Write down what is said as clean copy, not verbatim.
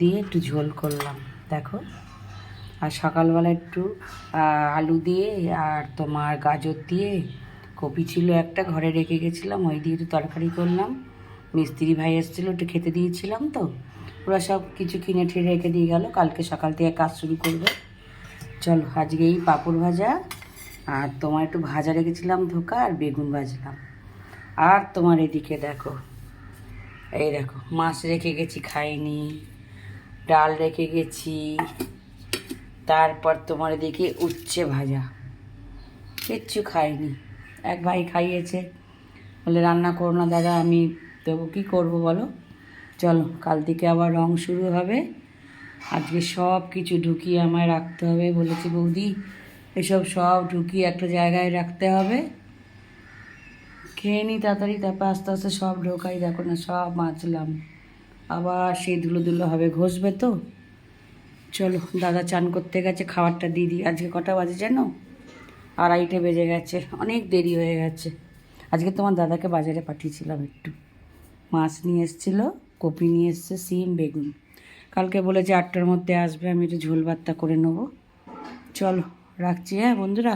দিয়ে একটু ঝোল করলাম দেখো। আর সকালবেলা একটু আলু দিয়ে আর তোমার গাজর দিয়ে, কপি ছিল একটা ঘরে রেখে গেছিলাম, ওই দিয়ে একটু তরকারি করলাম। মিস্ত্রি ভাই এসেছিলো, একটু খেতে দিয়েছিলাম, তো ওরা সব কিছু কিনে ঠিনে রেখে দিয়ে গেল, কালকে সকাল থেকে কাজ শুরু করবে। চলো আজকে এই পাঁপড় ভাজা আর তোমার একটু ভাজা রেখেছিলাম ধোকা, আর বেগুন ভাজলাম। আর তোমার এদিকে দেখো, এই দেখো মাছ রেখে গেছি খাইনি, ডাল রেখে গেছি, তারপর তোমার এদিকে উচ্ছে ভাজা, কিচ্ছু খাইনি। এক ভাই খাইয়েছে, বলে রান্না করো না দাদা, আমি দেবো, কী করবো বলো। চলো কাল থেকে আবার রং শুরু হবে, আজকে সব কিছু ঢুকিয়ে আমায় রাখতে হবে বলেছি বৌদি, এসব সব ঢুকিয়ে একটা জায়গায় রাখতে হবে। খেয়ে নিই তাড়াতাড়ি, তারপর আস্তে আস্তে সব ঢোকাই, দেখো না সব মাজলাম, আবার সেই ধুলো ধুলো হবে, ঘষবে তো। চলো দাদা চান করতে গেছে, খাবারটা দিয়ে দিই। আজকে কটা বাজে জানো? 2:30 বেজে গেছে, অনেক দেরি হয়ে গেছে। আজকে তোমার দাদাকে বাজারে পাঠিয়েছিলাম একটু, মাছ নিয়ে এসেছিলো, কপি নিয়ে এসছে, সিম বেগুন। কালকে বলেছে 8টার মধ্যে আসবে, আমি একটু ঝোল ভাতটা করে নেবো। চলো রাখছি, হ্যাঁ বন্ধুরা।